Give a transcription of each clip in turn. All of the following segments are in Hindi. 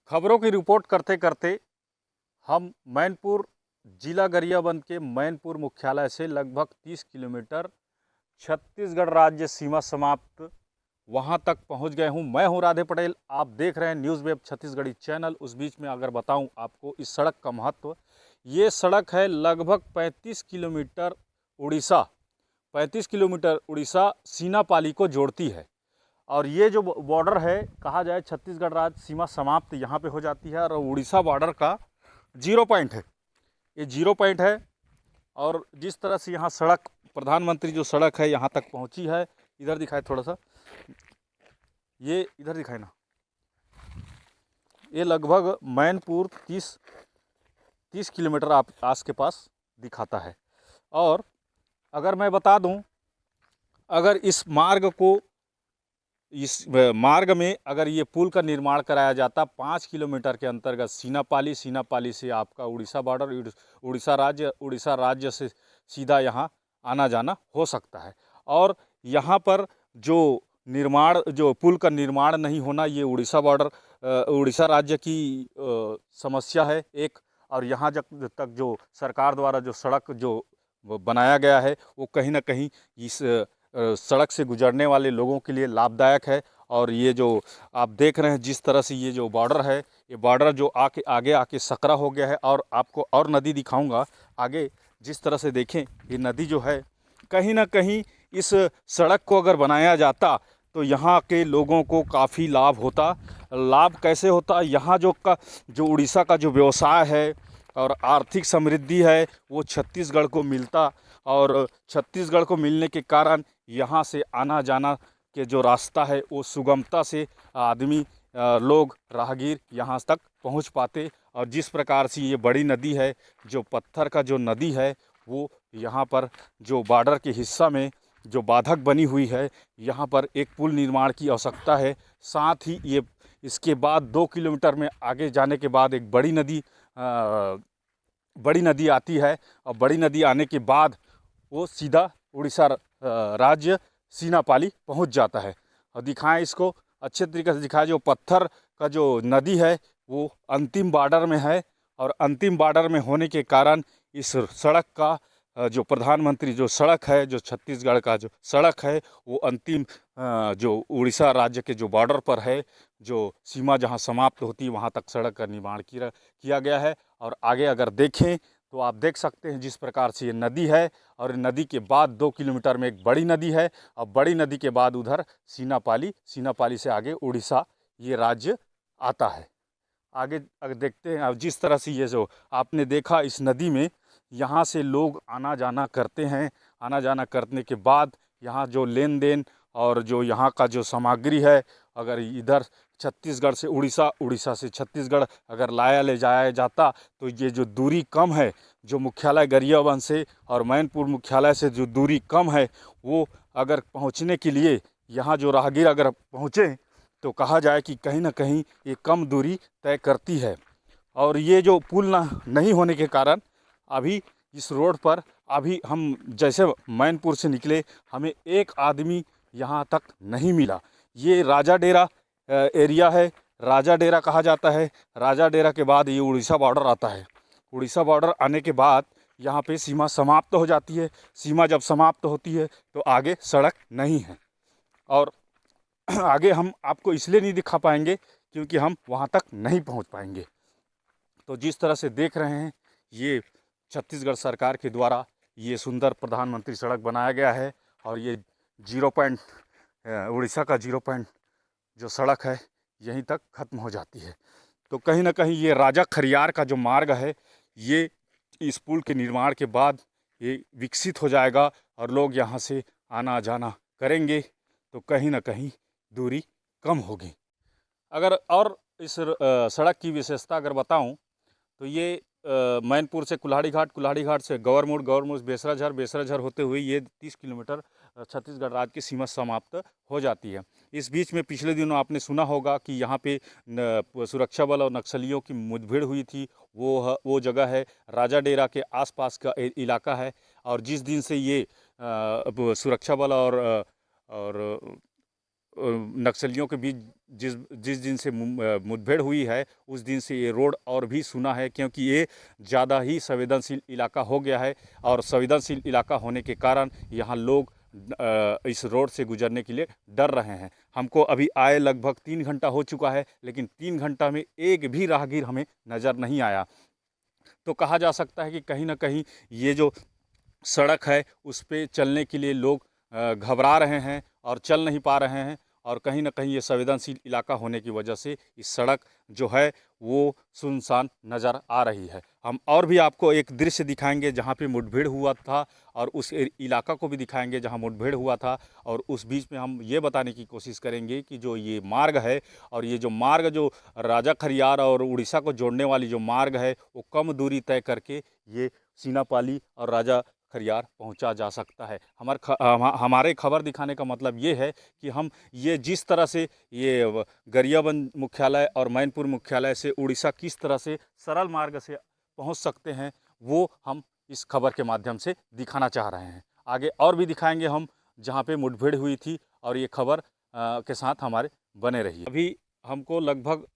खबरों की रिपोर्ट करते करते हम मैनपुर जिला गरियाबंद के मैनपुर मुख्यालय से लगभग 30 किलोमीटर छत्तीसगढ़ राज्य सीमा समाप्त वहां तक पहुंच गए हूं। मैं हूं राधे पटेल, आप देख रहे हैं न्यूज़ वेब छत्तीसगढ़ी चैनल। उस बीच में अगर बताऊं आपको इस सड़क का महत्व, ये सड़क है लगभग 35 किलोमीटर उड़ीसा 35 किलोमीटर उड़ीसा सीनापाली को जोड़ती है। और ये जो बॉर्डर है, कहा जाए छत्तीसगढ़ राज्य सीमा समाप्त यहाँ पे हो जाती है और उड़ीसा बॉर्डर का जीरो पॉइंट है, ये जीरो पॉइंट है। और जिस तरह से यहाँ सड़क, प्रधानमंत्री जो सड़क है यहाँ तक पहुँची है, इधर दिखाए थोड़ा सा, ये इधर दिखाए ना, ये लगभग मैनपुर 30 किलोमीटर आप आस के पास दिखाता है। और अगर मैं बता दूं, अगर इस मार्ग में अगर ये पुल का निर्माण कराया जाता 5 किलोमीटर के अंतर्गत सीनापाली से आपका उड़ीसा बॉर्डर, उड़ीसा राज्य से सीधा यहाँ आना जाना हो सकता है। और यहाँ पर जो पुल का निर्माण नहीं होना, ये उड़ीसा बॉर्डर, उड़ीसा राज्य की समस्या है एक। और यहाँ जब तक जो सरकार द्वारा जो सड़क जो बनाया गया है, वो कहीं ना कहीं इस सड़क से गुजरने वाले लोगों के लिए लाभदायक है। और ये जो आप देख रहे हैं जिस तरह से ये जो बॉर्डर है, ये बॉर्डर जो आगे आके सकरा हो गया है। और आपको और नदी दिखाऊंगा आगे, जिस तरह से देखें ये नदी जो है, कहीं ना कहीं इस सड़क को अगर बनाया जाता तो यहाँ के लोगों को काफ़ी लाभ होता। लाभ कैसे होता, यहाँ जो उड़ीसा का जो व्यवसाय है और आर्थिक समृद्धि है वो छत्तीसगढ़ को मिलता। और छत्तीसगढ़ को मिलने के कारण यहाँ से आना जाना के जो रास्ता है वो सुगमता से आदमी लोग राहगीर यहाँ तक पहुँच पाते। और जिस प्रकार से ये बड़ी नदी है, जो पत्थर का जो नदी है, वो यहाँ पर जो बॉर्डर के हिस्सा में जो बाधक बनी हुई है, यहाँ पर एक पुल निर्माण की आवश्यकता है। साथ ही ये इसके बाद 2 किलोमीटर में आगे जाने के बाद एक बड़ी नदी आती है। और बड़ी नदी आने के बाद वो सीधा उड़ीसा राज्य सीनापाली पहुंच जाता है। और दिखाएं इसको अच्छे तरीके से दिखाएं, जो पत्थर का जो नदी है वो अंतिम बॉर्डर में है। और अंतिम बॉर्डर में होने के कारण इस सड़क का जो प्रधानमंत्री जो सड़क है, जो छत्तीसगढ़ का जो सड़क है, वो अंतिम जो उड़ीसा राज्य के जो बॉर्डर पर है, जो सीमा जहां समाप्त होती है, वहां तक सड़क का निर्माण किया गया है। और आगे अगर देखें तो आप देख सकते हैं जिस प्रकार से ये नदी है। और नदी के बाद 2 किलोमीटर में एक बड़ी नदी है। और बड़ी नदी के बाद उधर सीनापाली से आगे उड़ीसा ये राज्य आता है। आगे अगर देखते हैं, अब जिस तरह से ये जो आपने देखा, इस नदी में यहाँ से लोग आना जाना करते हैं। आना जाना करने के बाद यहाँ जो लेन देन और जो यहाँ का जो सामग्री है, अगर इधर छत्तीसगढ़ से उड़ीसा, उड़ीसा से छत्तीसगढ़ अगर ले जाया जाता तो ये जो दूरी कम है, जो मुख्यालय गरियाबंद से और मैनपुर मुख्यालय से जो दूरी कम है, वो अगर पहुँचने के लिए यहाँ जो राहगीर अगर पहुँचे तो कहा जाए कि कहीं ना कहीं ये कम दूरी तय करती है। और ये जो पुल नहीं होने के कारण अभी इस रोड पर अभी हम जैसे मैनपुर से निकले, हमें एक आदमी यहाँ तक नहीं मिला। ये राजा डेरा एरिया है, राजा डेरा कहा जाता है। राजा डेरा के बाद ये उड़ीसा बॉर्डर आता है। उड़ीसा बॉर्डर आने के बाद यहाँ पे सीमा समाप्त हो जाती है। सीमा जब समाप्त होती है तो आगे सड़क नहीं है। और आगे हम आपको इसलिए नहीं दिखा पाएंगे क्योंकि हम वहाँ तक नहीं पहुँच पाएंगे। तो जिस तरह से देख रहे हैं, ये छत्तीसगढ़ सरकार के द्वारा ये सुंदर प्रधानमंत्री सड़क बनाया गया है। और ये जीरो पॉइंट, उड़ीसा का जीरो पॉइंट जो सड़क है यहीं तक ख़त्म हो जाती है। तो कहीं ना कहीं ये राजा खरियार का जो मार्ग है, ये इस पुल के निर्माण के बाद ये विकसित हो जाएगा और लोग यहाँ से आना जाना करेंगे, तो कहीं ना कहीं दूरी कम होगी। अगर और इस सड़क की विशेषता अगर बताऊं तो ये मैनपुर से कुल्हाड़ी घाट से गौरमुड़ से बेसराझर होते हुए ये 30 किलोमीटर छत्तीसगढ़ राज्य की सीमा समाप्त हो जाती है। इस बीच में पिछले दिनों आपने सुना होगा कि यहाँ पे सुरक्षा बल और नक्सलियों की मुठभेड़ हुई थी। वो जगह है राजा डेरा के आसपास का इलाका है। और जिस दिन से ये सुरक्षा बल और नक्सलियों के बीच जिस जिस दिन से मुठभेड़ हुई है उस दिन से ये रोड और भी सुना है, क्योंकि ये ज़्यादा ही संवेदनशील इलाका हो गया है और संवेदनशील इलाका होने के कारण यहाँ लोग इस रोड से गुजरने के लिए डर रहे हैं। हमको अभी आए लगभग 3 घंटा हो चुका है, लेकिन 3 घंटा में एक भी राहगीर हमें नज़र नहीं आया। तो कहा जा सकता है कि कहीं ना कहीं ये जो सड़क है उस पे चलने के लिए लोग घबरा रहे हैं और चल नहीं पा रहे हैं, और कहीं ना कहीं ये संवेदनशील इलाका होने की वजह से इस सड़क जो है वो सुनसान नज़र आ रही है। हम और भी आपको एक दृश्य दिखाएंगे जहाँ पे मुठभेड़ हुआ था, और उस इलाका को भी दिखाएंगे जहाँ मुठभेड़ हुआ था, और उस बीच में हम ये बताने की कोशिश करेंगे कि जो ये मार्ग है, और ये जो मार्ग जो राजा खरियार और उड़ीसा को जोड़ने वाली जो मार्ग है वो कम दूरी तय करके ये सीनापाली और राजा खरियार पहुंचा जा सकता है। हमारे खबर दिखाने का मतलब ये है कि हम ये जिस तरह से ये गरियाबंद मुख्यालय और मैनपुर मुख्यालय से उड़ीसा किस तरह से सरल मार्ग से पहुंच सकते हैं वो हम इस खबर के माध्यम से दिखाना चाह रहे हैं। आगे और भी दिखाएंगे हम जहां पे मुठभेड़ हुई थी, और ये खबर के साथ हमारे बने रहिए। अभी हमको लगभग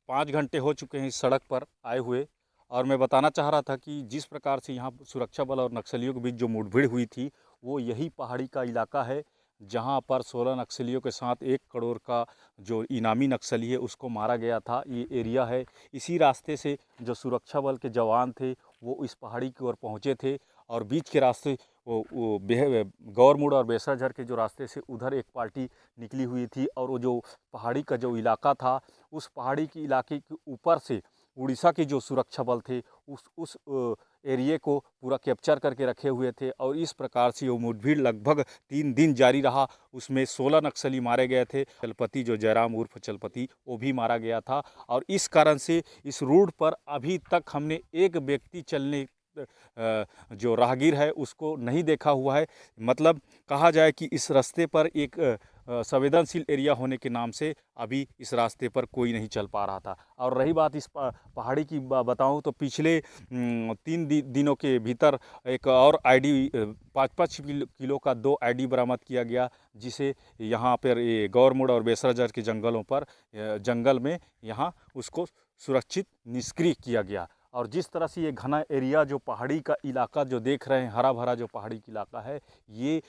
5 घंटे हो चुके हैं इस सड़क पर आए हुए, और मैं बताना चाह रहा था कि जिस प्रकार से यहाँ सुरक्षा बल और नक्सलियों के बीच जो मुठभेड़ हुई थी वो यही पहाड़ी का इलाका है जहाँ पर 16 नक्सलियों के साथ 1 करोड़ का जो इनामी नक्सली है उसको मारा गया था। ये एरिया है, इसी रास्ते से जो सुरक्षा बल के जवान थे वो इस पहाड़ी की ओर पहुँचे थे, और बीच के रास्ते वो गौरमुड़ और बेसराझर के जो रास्ते से उधर एक पार्टी निकली हुई थी, और वो जो पहाड़ी का जो इलाका था उस पहाड़ी के इलाके के ऊपर से उड़ीसा के जो सुरक्षा बल थे उस एरिए को पूरा कैप्चर करके रखे हुए थे, और इस प्रकार से वो मुठभेड़ लगभग 3 दिन जारी रहा। उसमें 16 नक्सली मारे गए थे, चलपति जो जयराम उर्फ चलपति वो भी मारा गया था, और इस कारण से इस रूट पर अभी तक हमने एक व्यक्ति चलने जो राहगीर है उसको नहीं देखा हुआ है। मतलब कहा जाए कि इस रास्ते पर एक संवेदनशील एरिया होने के नाम से अभी इस रास्ते पर कोई नहीं चल पा रहा था। और रही बात इस पहाड़ी की बताऊं तो पिछले 3 दिनों के भीतर एक और आईडी 5-5 किलो का 2 आईडी बरामद किया गया, जिसे यहाँ पर ये गौरमुड़ और बेसराझर के जंगलों पर जंगल में यहाँ उसको सुरक्षित निष्क्रिय किया गया। और जिस तरह से ये घना एरिया जो पहाड़ी का इलाका जो देख रहे हैं, हरा भरा जो पहाड़ी का इलाका है, ये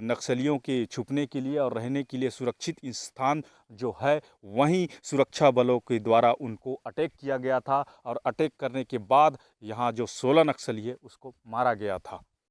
नक्सलियों के छुपने के लिए और रहने के लिए सुरक्षित स्थान जो है, वहीं सुरक्षा बलों के द्वारा उनको अटैक किया गया था, और अटैक करने के बाद यहाँ जो 16 नक्सली है उसको मारा गया था।